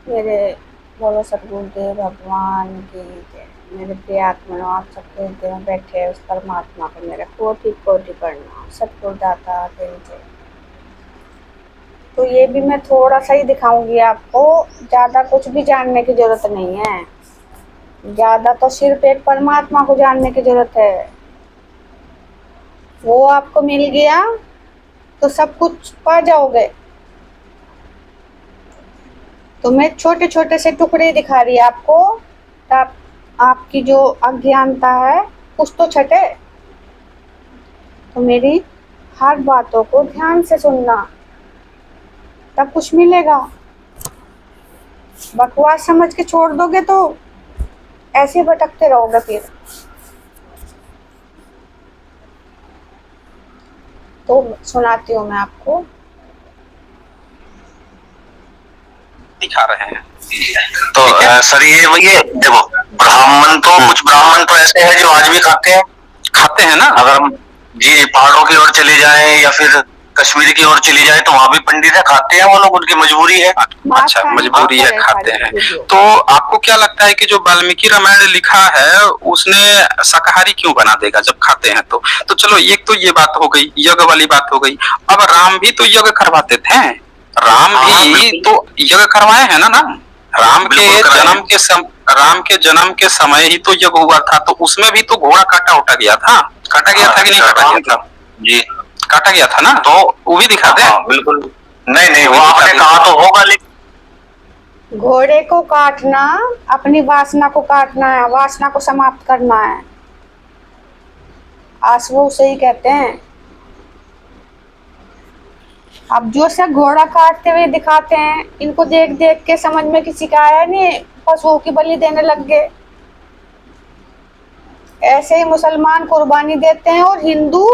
मेरे बोलो सतगुरुदेव भगवान की जय। मेरे प्रिय आत्मा आप सबके हृदय में बैठे उस परमात्मा को मेरा कोटि कोटि प्रणाम। सतगुरुदाता तेरी जय। तो ये भी मैं थोड़ा सा ही दिखाऊंगी आपको, ज्यादा कुछ भी जानने की जरूरत नहीं है। ज्यादा तो सिर्फ एक परमात्मा को जानने की जरूरत है। वो आपको मिल गया तो सब कुछ पा जाओगे। तो मैं छोटे छोटे से टुकड़े दिखा रही आपको, आप आपकी जो अज्ञानता है कुछ तो छटे। तो मेरी हर बातों को ध्यान से सुनना, तब कुछ मिलेगा। बकवास समझ के छोड़ दोगे तो ऐसे भटकते रहोगे फिर। तो सुनाती हूँ मैं आपको। दिखा रहे हैं तो सर ये देखो, ब्राह्मण तो कुछ ब्राह्मण तो ऐसे हैं जो आज भी खाते हैं ना। अगर जी पहाड़ों की ओर चले जाएं या फिर कश्मीर की ओर चली जाए तो वहाँ भी पंडित है, खाते हैं वो लोग, उनकी मजबूरी है। अच्छा, मजबूरी है, खाते हैं। तो आपको क्या लगता है कि जो वाल्मीकि रामायण लिखा है उसने शाकाहारी क्यों बना देगा जब खाते हैं? तो चलो एक तो ये बात हो गई, यज्ञ वाली बात हो गई। अब राम भी तो यज्ञ करवाते थे, राम भी तो यज्ञ करवाए हैं ना। राम के जन्म के समय ही तो यज्ञ हुआ था, तो उसमें भी तो घोड़ा काटा उटा गया था। काटा गया था कि नहीं काटा गया था? जी काटा गया था ना, तो वो भी दिखा दे। बिल्कुल नहीं नहीं, वो आपने कहा तो होगा, लेकिन घोड़े को काटना अपनी वासना को काटना है, वासना को समाप्त करना है। आसवो उसे ही कहते हैं। अब जो सब घोड़ा काटते हुए दिखाते हैं, इनको देख देख के समझ में किसी का आया नहीं, पशुओं की बलि देने लग गए। ऐसे ही मुसलमान कुर्बानी देते हैं और हिंदू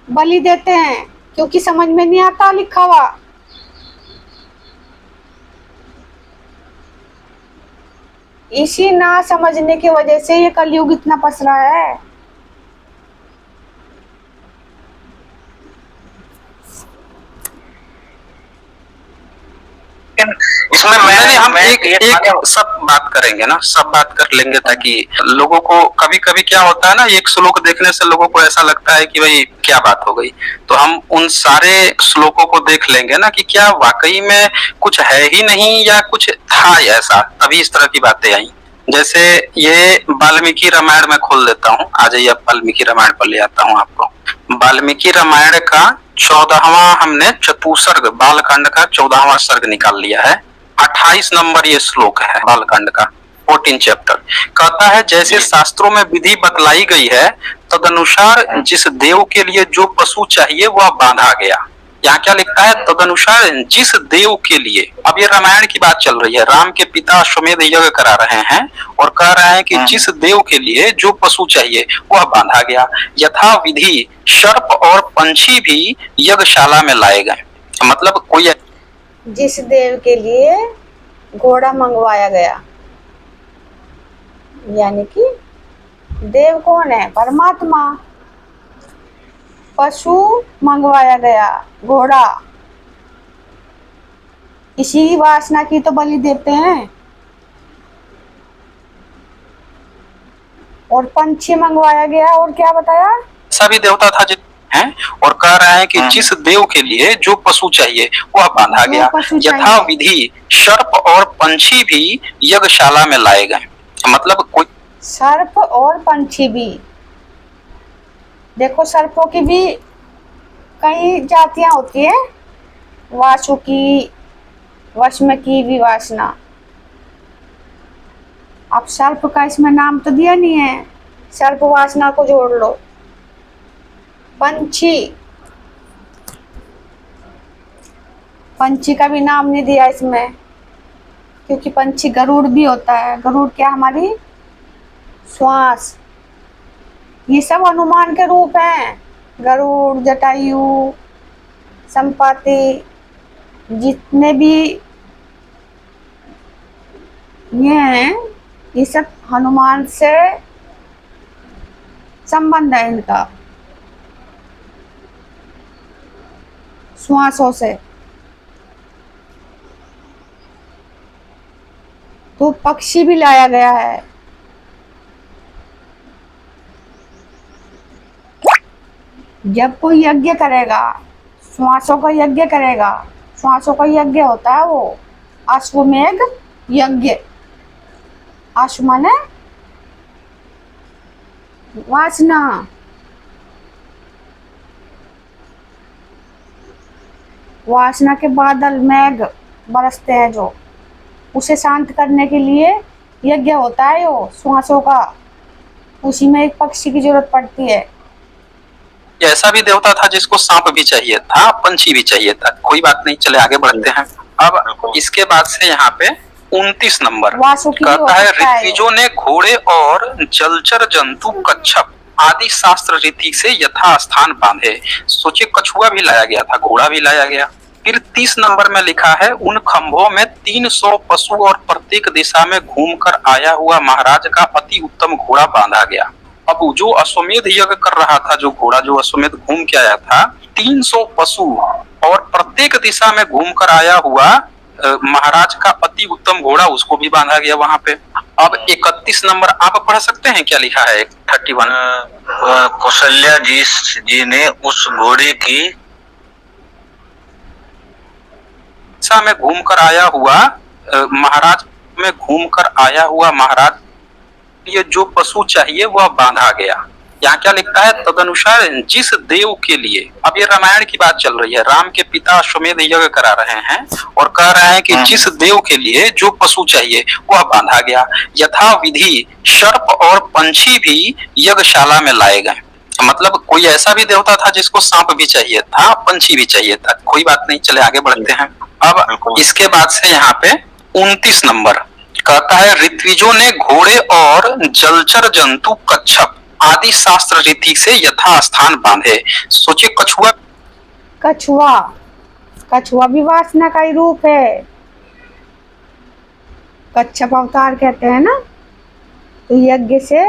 बलि देते हैं, क्योंकि समझ में नहीं आता लिखा हुआ। इसी ना समझने की वजह से ये कलयुग इतना पसरा है। इसमें मैं हम एक सब बात करेंगे ना, सब बात कर लेंगे, ताकि लोगों को कभी कभी क्या होता है ना, एक श्लोक देखने से लोगों को ऐसा लगता है कि भाई क्या बात हो गई। तो हम उन सारे श्लोकों को देख लेंगे ना कि क्या वाकई में कुछ है ही नहीं या कुछ था ऐसा, तभी इस तरह की बातें आई। जैसे ये वाल्मीकि रामायण में खोल देता हूँ, आ जाइए, अब वाल्मीकि रामायण पर ले आता हूँ आपको। वाल्मीकि रामायण का 14वां हमने चतुसर्ग, बालकांड का 14वां सर्ग निकाल लिया है। 28 नंबर ये श्लोक है बालकांड का, 14 चैप्टर। कहता है, जैसे शास्त्रों में विधि बतलाई गई है तदनुसार जिस देव के लिए जो पशु चाहिए वह बांधा गया। यहाँ क्या लिखता है? तदनुसार जिस देव के लिए। अब ये रामायण की बात चल रही है, राम के पिता अश्वमेध यज्ञ करा रहे हैं और कह रहे हैं कि जिस देव के लिए जो पशु चाहिए वह बांधा गया। यथा विधि सर्प और पंछी भी यज्ञशाला में लाए गए। मतलब कोई जिस देव के लिए घोड़ा मंगवाया गया, यानी कि देव कौन है? परमात्मा। पशु मंगवाया गया, घोड़ा। इसी वासना की तो बलि देते हैं। और पंछी मंगवाया गया, और क्या बताया? सभी देवता था हैं, और कह रहे हैं कि जिस देव के लिए जो पशु चाहिए वह बांधा गया। यथा विधि सर्प और पंछी भी यज्ञशाला में लाए गए। मतलब कोई सर्प और पंछी भी, देखो सर्पों की भी कई जातियां होती है। वासुकी, वश्मकी भी वासना। अब सर्प का इसमें नाम तो दिया नहीं है, सर्प वासना को जोड़ लो। पंछी, पंछी का भी नाम नहीं दिया इसमें, क्योंकि पंछी गरुड़ भी होता है। गरुड़ क्या? हमारी श्वास। ये सब हनुमान के रूप हैं। गरुड़, जटायु, संपाति, जितने भी ये हैं, ये सब हनुमान से संबंध है इनका, श्वासों से। तो पक्षी भी लाया गया है। जब कोई यज्ञ करेगा, श्वासों का यज्ञ करेगा, श्वासों का यज्ञ होता है वो अश्वमेध यज्ञ। अश्व माने वासना, वासना के बादल मेघ बरसते हैं जो, उसे शांत करने के लिए यज्ञ होता है वो श्वासों का। उसी में एक पक्षी की जरूरत पड़ती है। ऐसा भी देवता था जिसको सांप भी चाहिए था, पंछी भी चाहिए था। कोई बात नहीं, चले आगे बढ़ते हैं। अब इसके बाद से यहाँ पे 29 नंबर कहता है, ऋत्विजों ने घोड़े और जलचर जंतु कच्छप आदि शास्त्र रीति से यथास्थान बांधे। सोचिए, कछुआ भी लाया गया था, घोड़ा भी लाया गया। फिर 30 नंबर में लिखा है, उन खंभों में 300 पशु और प्रत्येक दिशा में घूमकर आया हुआ महाराज का अति उत्तम घोड़ा बांधा गया। अब जो अश्वमेध यज्ञ कर रहा था, जो घोड़ा जो अश्वमेध घूम के आया था, 300 पशु और प्रत्येक दिशा में घूमकर आया हुआ महाराज का अति उत्तम घोड़ा, उसको भी बांधा गया वहां पे। अब 31 नंबर आप पढ़ सकते हैं, क्या लिखा है 31? कौशल्या जी ने उस घोड़े की दिशा में घूमकर आया हुआ महाराज में घूमकर आया हुआ महाराज, ये जो पशु चाहिए वह बांधा गया। यहाँ क्या लिखता है, तदनुसार जिस देव के लिए, अब ये रामायण की बात चल रही है, राम के पिता अश्वमेध यज्ञ करा रहे हैं और कह रहे हैं कि जिस देव के लिए जो पशु चाहिए वह बांधा गया। यथा विधि सर्प और पंछी भी यज्ञशाला में लाए गए। मतलब कोई ऐसा भी देवता था जिसको सांप भी चाहिए था, पंछी भी चाहिए था। कोई बात नहीं, चले आगे बढ़ते हैं। अब इसके बाद से यहाँ पे 29 नंबर कहता है, ऋत्विजों ने घोड़े और जलचर जंतु कच्छप आदि शास्त्र रीति से यथास्थान बांधे। सोचिए, कछुआ कछुआ, कछुआ भी वासना का ही रूप है। कच्छप अवतार कहते हैं ना, तो यज्ञ से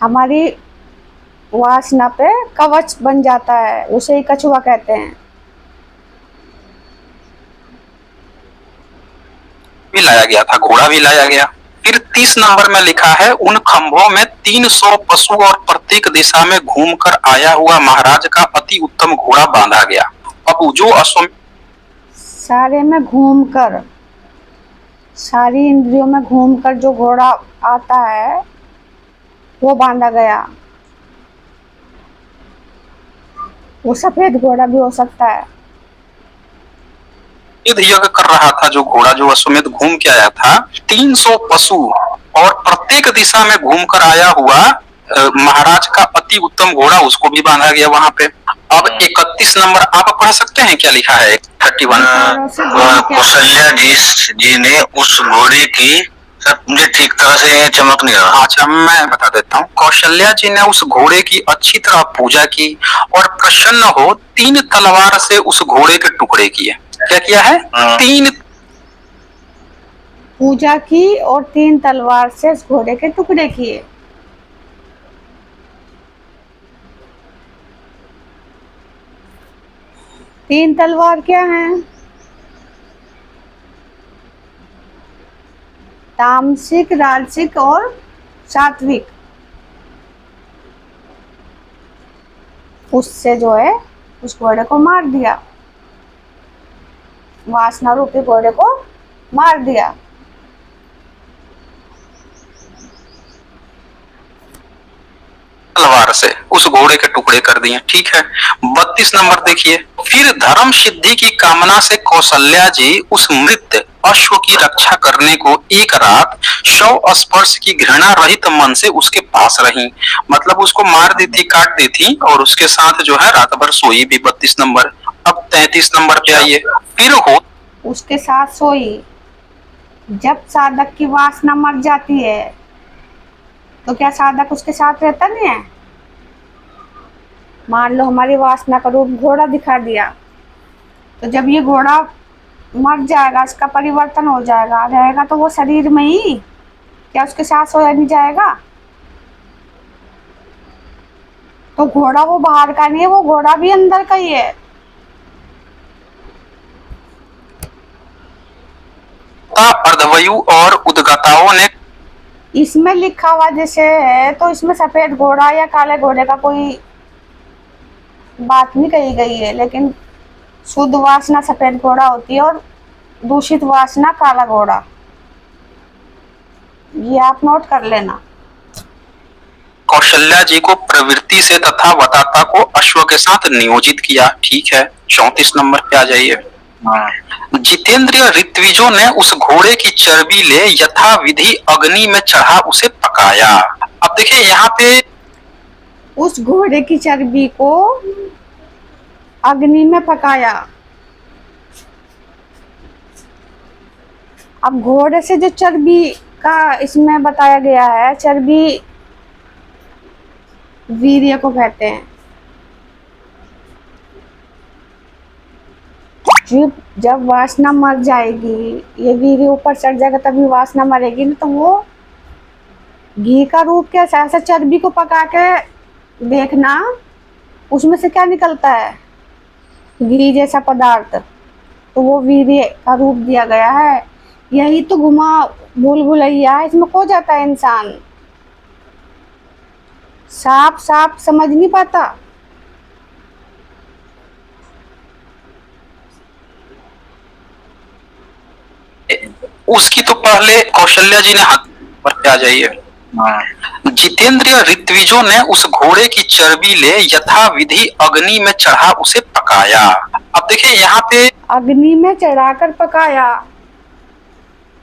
हमारी वासना पे कवच बन जाता है, उसे ही कछुआ कहते हैं। भी लाया गया था, घोड़ा भी लाया गया। फिर 30 नंबर में लिखा है, उन खंभों में 300 पशु और प्रत्येक दिशा में घूमकर आया हुआ महाराज का अति उत्तम घोड़ा बांधा गया। अब जो अश्वमेध सारे में घूमकर, सारी इंद्रियों में घूमकर जो घोड़ा आता है वो बांधा गया। वो सफेद घोड़ा भी हो सकता है। यज्ञ कर रहा था, जो घोड़ा जो अश्वमेध घूम के आया था, 300 पशु और प्रत्येक दिशा में घूमकर आया हुआ महाराज का अति उत्तम घोड़ा, उसको भी बांधा गया वहां पे। अब 31 नंबर आप पढ़ सकते हैं, क्या लिखा है 31? कौशल्या जी ने उस घोड़े की, सर मुझे ठीक तरह से चमक नहीं रहा। अच्छा, मैं बता देता हूँ। कौशल्या जी ने उस घोड़े की अच्छी तरह पूजा की और प्रसन्न हो 3 तलवार से उस घोड़े के टुकड़े किए। क्या किया है? 3 पूजा की और 3 तलवार से उस घोड़े के टुकड़े किए। तीन तलवार क्या हैं? तामसिक, राजसिक और सात्विक। उससे जो है उस घोड़े को मार दिया, वासना रूपी घोड़े को मार दिया। तलवार से उस घोड़े के टुकड़े कर दिए। ठीक है, 32 नंबर देखिए। फिर धर्म सिद्धि की कामना से कौशल्या जी उस मृत अश्व की रक्षा करने को एक रात 100 स्पर्श की घृणा रहित मन से उसके पास रही। मतलब उसको मार दी थी, काट दी थी और उसके साथ जो है रात भर सोई भी। 32 नंबर। अब 33 नंबर पे आइए। फिर हो उसके साथ सोई। जब साधक की वासना मर जाती है तो क्या साधक उसके साथ रहता नहीं है? मान लो हमारी वासना का रूप घोड़ा दिखा दिया, तो जब ये घोड़ा मर जाएगा, इसका परिवर्तन हो जाएगा, रहेगा तो वो शरीर में ही, क्या उसके साथ सोया नहीं जाएगा? तो घोड़ा वो बाहर का नहीं है, वो घोड़ा भी अंदर का ही है। देवता अर्धवायु और उद्गाताओं ने इसमें लिखा हुआ जैसे है तो इसमें सफेद घोड़ा या काले घोड़े का कोई बात नहीं कही गई है, लेकिन शुद्ध वासना सफेद घोड़ा होती है और दूषित वासना काला घोड़ा। ये आप नोट कर लेना। कौशल्या जी को प्रवृत्ति से तथा वताता को अश्व के साथ नियोजित किया। ठीक है, 34 नंबर पे आ जाइए। जितेंद्रिय ऋत्विजों ने उस घोड़े की चर्बी ले यथा विधि अग्नि में चढ़ा उसे पकाया। अब देखिए यहाँ पे उस घोड़े की चर्बी को अग्नि में पकाया। अब घोड़े से जो चर्बी का इसमें बताया गया है, चर्बी वीर्य को कहते हैं। जब वासना मर जाएगी, ये वीर्य ऊपर चढ़ जाएगा तभी वासना मरेगी ना। तो वो घी का रूप कैसा, ऐसा चर्बी को पका के देखना उसमें से क्या निकलता है, घी जैसा पदार्थ। तो वो वीर्य का रूप दिया गया है। यही तो घुमा भूल भुलैया है, इसमें खो जाता है इंसान, साफ साफ समझ नहीं पाता। उसकी तो पहले कौशल्या जी ने हाथ पर पे आ जाइए। जितेंद्रिय ऋत्विजों ने उस घोड़े की चर्बी ले यथा विधि अग्नि में चढ़ा उसे पकाया। अब देखिए यहाँ पे अग्नि में चढ़ाकर पकाया।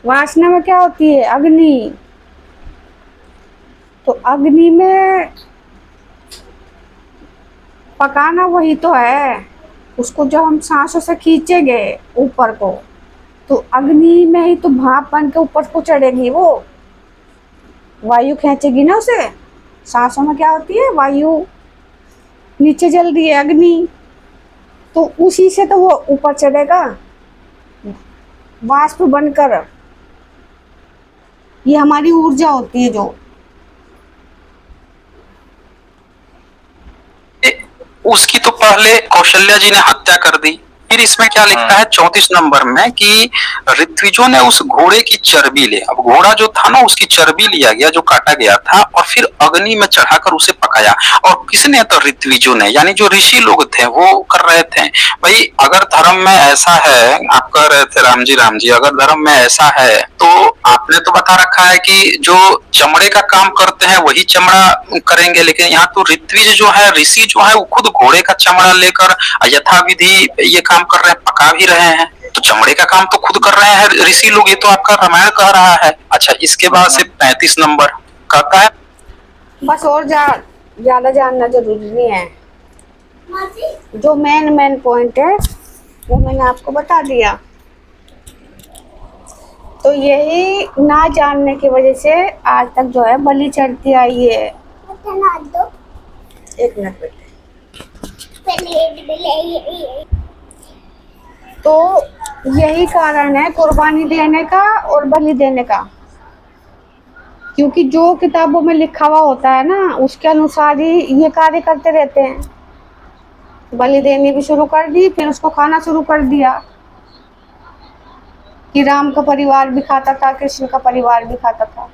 वासना में क्या होती है, अग्नि। तो अग्नि में पकाना वही तो है। उसको जब हम सांसों से खींचेंगे ऊपर को, तो अग्नि में ही तो भाप बन के ऊपर को चढ़ेगी, वो वायु खींचेगी ना उसे। सांसों में क्या होती है, वायु नीचे जल रही है अग्नि, तो उसी से तो वो ऊपर चढ़ेगा वाष्प बनकर। ये हमारी ऊर्जा होती है जो। उसकी तो पहले कौशल्या जी ने हत्या कर दी। फिर इसमें क्या लिखा है 34 नंबर में कि ऋत्विजों ने उस घोड़े की चर्बी ले। अब घोड़ा जो था ना, उसकी चर्बी लिया गया जो काटा गया था, और फिर अग्नि में चढ़ाकर उसे पकाया। और किसने, तो ऋत्विजों ने, यानी जो ऋषि लोग थे वो कर रहे थे। भाई अगर धर्म में ऐसा है, आप कह रहे थे राम जी, अगर धर्म में ऐसा है तो आपने तो बता रखा है कि जो चमड़े का काम करते हैं वही चमड़ा करेंगे, लेकिन यहाँ तो ऋत्विज जो है, ऋषि जो है, वो खुद घोड़े का चमड़ा लेकर यथाविधि ये काम कर रहे हैं, पका भी रहे हैं। तो चमड़े का काम तो खुद कर रहे हैं ऋषि लोग। ये तो आपका रामायण कह रहा है। अच्छा, इसके बाद से 35 नंबर कहता है, बस और ज्यादा जानना जरूरी नहीं है। जो मेन पॉइंट है वो मैंने आपको बता दिया। तो यही ना जानने की वजह से आज तक जो है बलि चढ़ती आई है। एक मिनट बेटे। तो यही कारण है कुर्बानी देने का और बलि देने का, क्योंकि जो किताबों में लिखा हुआ होता है ना, उसके अनुसार ही ये कार्य करते रहते हैं। बलि देनी भी शुरू कर दी, फिर उसको खाना शुरू कर दिया कि राम का परिवार भी खाता था, कृष्ण का परिवार भी खाता था।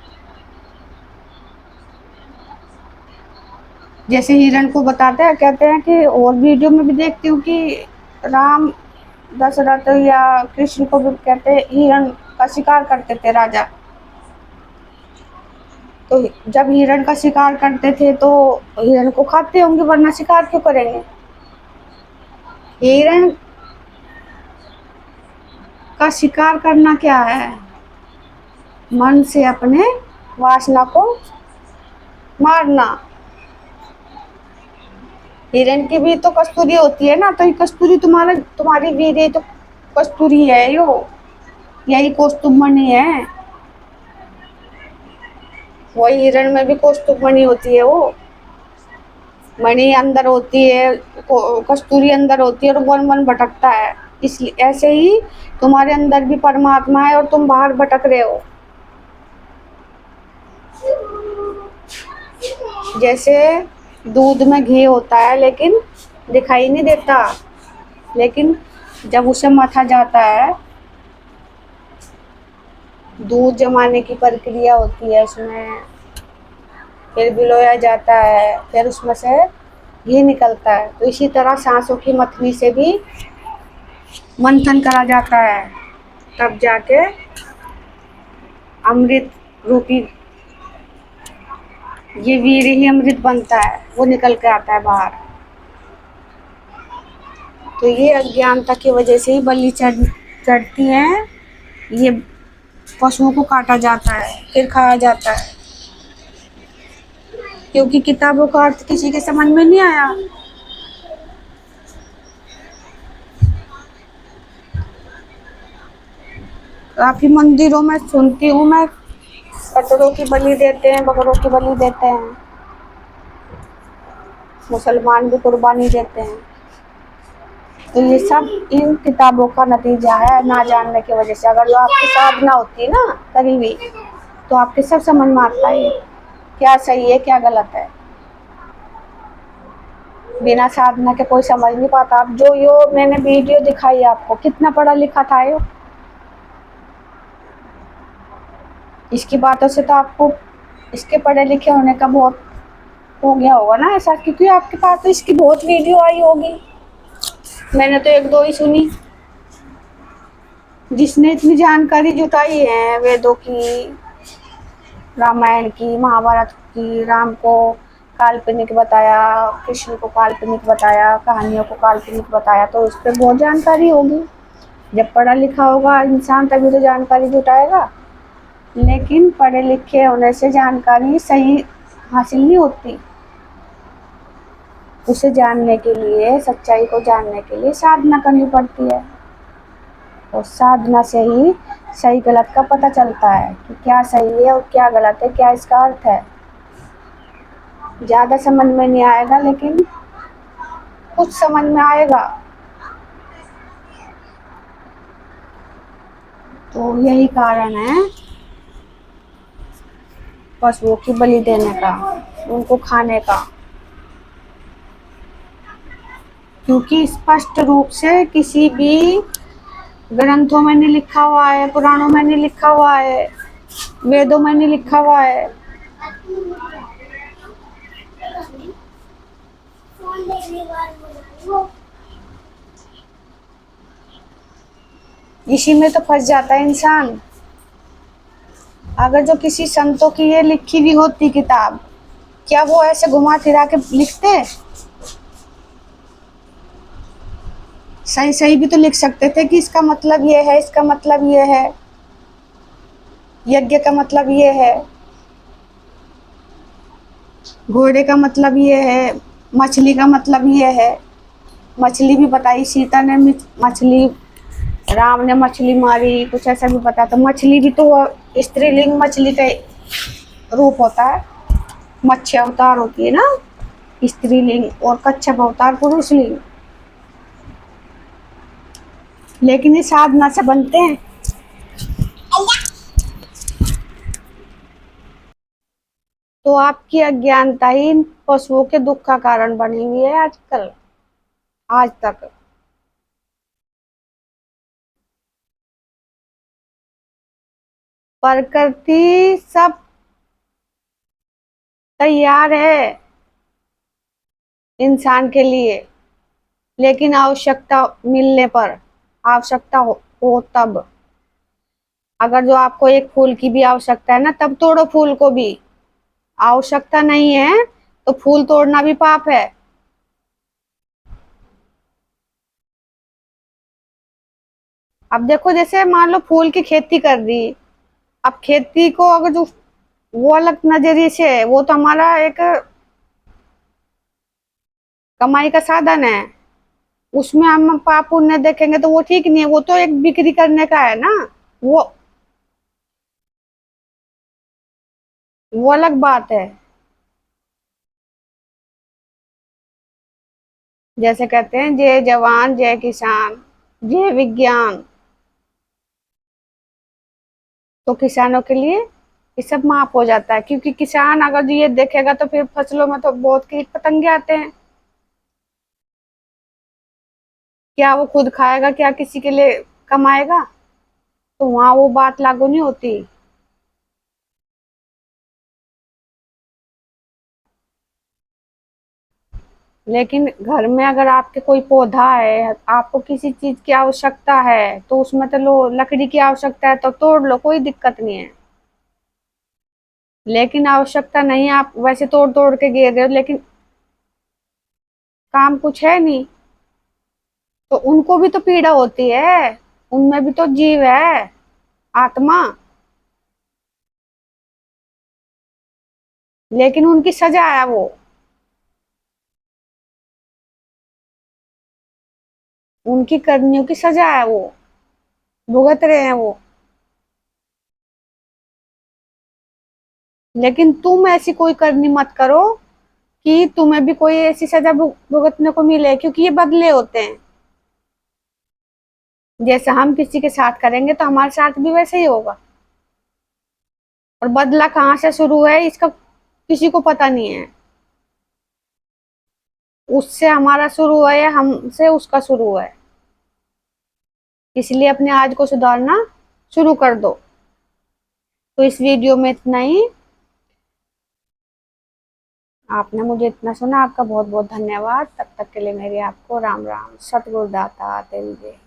जैसे हिरण को बताते हैं, कहते हैं कि, और वीडियो में भी देखती हूँ कि राम दशरथ या कृष्ण को भी कहते हैं हिरण का शिकार करते थे राजा। तो जब हिरण का शिकार करते थे तो हिरण को खाते होंगे, वरना शिकार क्यों करेंगे। हिरण का शिकार करना क्या है, मन से अपने वासना को मारना। हिरण की भी तो कस्तूरी होती है ना, तो ये कस्तूरी तुम्हारी वीर्य तो कस्तूरी है, यो यही कौस्तुभमणि है। वही हिरण में भी कौस्तुभमणि होती है, वो मणि अंदर होती है, कस्तूरी अंदर होती है, और वन वन भटकता है। इसलिए ऐसे ही तुम्हारे अंदर भी परमात्मा है और तुम बाहर भटक रहे हो। जैसे दूध में घी होता है लेकिन दिखाई नहीं देता, लेकिन जब उसे मथा जाता है दूध जमाने की प्रक्रिया होती है उसमें, फिर भिगोया जाता है, फिर उसमें से घी निकलता है। तो इसी तरह सांसों की मथनी से भी मंथन करा जाता है, तब जाके अमृत रूपी ये वीर ही अमृत बनता है, वो निकल के आता है बाहर। तो ये अज्ञानता की वजह से ही बलि चढ़ती हैं, ये पशुओं को काटा जाता है फिर खाया जाता है, क्योंकि किताबों का अर्थ किसी के समझ में नहीं आया। काफी मंदिरों में सुनती हूँ मैं, कटोरों की बलि देते हैं, बकरों की बलि देते हैं, मुसलमान भी कुर्बानी देते हैं। तो ये सब इन किताबों का नतीजा है, ना जानने की वजह से। अगर जो आपकी साधना होती है ना कभी भी, तो आपके सब समझ में आता है क्या सही है क्या गलत है। बिना साधना के कोई समझ नहीं पाता। अब जो यो मैंने वीडियो दिखाई आपको, कितना पढ़ा लिखा था यो, इसकी बातों से तो आपको इसके पढ़े लिखे होने का बहुत हो गया होगा ना ऐसा, क्योंकि आपके पास तो इसकी बहुत वीडियो आई होगी। मैंने तो एक दो ही सुनी। जिसने इतनी जानकारी जुटाई है वेदों की, रामायण की, महाभारत की, राम को काल्पनिक बताया, कृष्ण को काल्पनिक बताया, कहानियों को काल्पनिक बताया, तो उस पर बहुत जानकारी होगी। जब पढ़ा लिखा होगा इंसान तभी तो जानकारी जुटाएगा। लेकिन पढ़े लिखे होने से जानकारी सही हासिल नहीं होती। उसे जानने के लिए, सच्चाई को जानने के लिए साधना करनी पड़ती है, और साधना से ही सही गलत का पता चलता है कि क्या सही है और क्या गलत है, क्या इसका अर्थ है। ज़्यादा समझ में नहीं आएगा, लेकिन कुछ समझ में आएगा। तो यही कारण है पशुओं की बलि देने का, उनको खाने का, क्योंकि स्पष्ट रूप से किसी भी ग्रंथों में नहीं लिखा हुआ है, पुराणों में नहीं लिखा हुआ है, वेदों में नहीं लिखा हुआ है। इसी में तो फंस जाता है इंसान। अगर जो किसी संतों की ये लिखी भी होती किताब, क्या वो ऐसे घुमा फिरा के लिखते? सही सही भी तो लिख सकते थे कि इसका मतलब ये है, इसका मतलब ये है, यज्ञ का मतलब ये है, घोड़े का मतलब ये है, मछली का मतलब ये है। मछली भी बताई, सीता ने मछली, राम ने मछली मारी, कुछ ऐसा भी बताया। तो मछली भी तो स्त्रीलिंग मछली का रूप होता है, मत्स्य अवतार होती है ना स्त्रीलिंग, और कच्छप अवतार पुरुषलिंग। लेकिन ये साधना से बनते हैं। तो आपकी अज्ञानता ही इन पशुओं के दुख का कारण बनी हुई है आजकल, आज तक। प्रकृति सब तैयार है इंसान के लिए, लेकिन आवश्यकता मिलने पर, आवश्यकता हो तब। अगर जो आपको एक फूल की भी आवश्यकता है ना, तब तोड़ो फूल को भी। आवश्यकता नहीं है तो फूल तोड़ना भी पाप है। अब देखो, जैसे मान लो फूल की खेती कर दी, अब खेती को अगर जो वो अलग नजरिए से है, वो तो हमारा एक कमाई का साधन है, उसमें हम पाप पुण्य देखेंगे तो वो ठीक नहीं है। वो तो एक बिक्री करने का है ना, वो अलग बात है। जैसे कहते हैं जय जवान जय किसान जय विज्ञान, तो किसानों के लिए ये सब माफ हो जाता है, क्योंकि किसान अगर ये देखेगा तो फिर फसलों में तो बहुत कीट पतंगे आते हैं। क्या वो खुद खाएगा, क्या किसी के लिए कमाएगा? तो वहां वो बात लागू नहीं होती। लेकिन घर में अगर आपके कोई पौधा है, आपको किसी चीज की आवश्यकता है, तो उसमें तो लो, लकड़ी की आवश्यकता है तो तोड़ लो, कोई दिक्कत नहीं है। लेकिन आवश्यकता नहीं, आप वैसे तोड़ तोड़ के गिर रहे हो, लेकिन काम कुछ है नहीं, तो उनको भी तो पीड़ा होती है, उनमें भी तो जीव है, आत्मा। लेकिन उनकी सजा है वो, उनकी करनियों की सजा है वो, भुगत रहे हैं वो। लेकिन तुम ऐसी कोई करनी मत करो कि तुम्हें भी कोई ऐसी सजा भुगतने को मिले, क्योंकि ये बदले होते हैं। जैसे हम किसी के साथ करेंगे तो हमारे साथ भी वैसे ही होगा। और बदला कहाँ से शुरू है इसका किसी को पता नहीं है। उससे हमारा शुरू है या हमसे उसका शुरू है। इसलिए अपने आज को सुधारना शुरू कर दो। तो इस वीडियो में इतना ही। आपने मुझे इतना सुना, आपका बहुत बहुत धन्यवाद। तब तक के लिए मेरी आपको राम राम। सतगुरु दाता तेरी जय।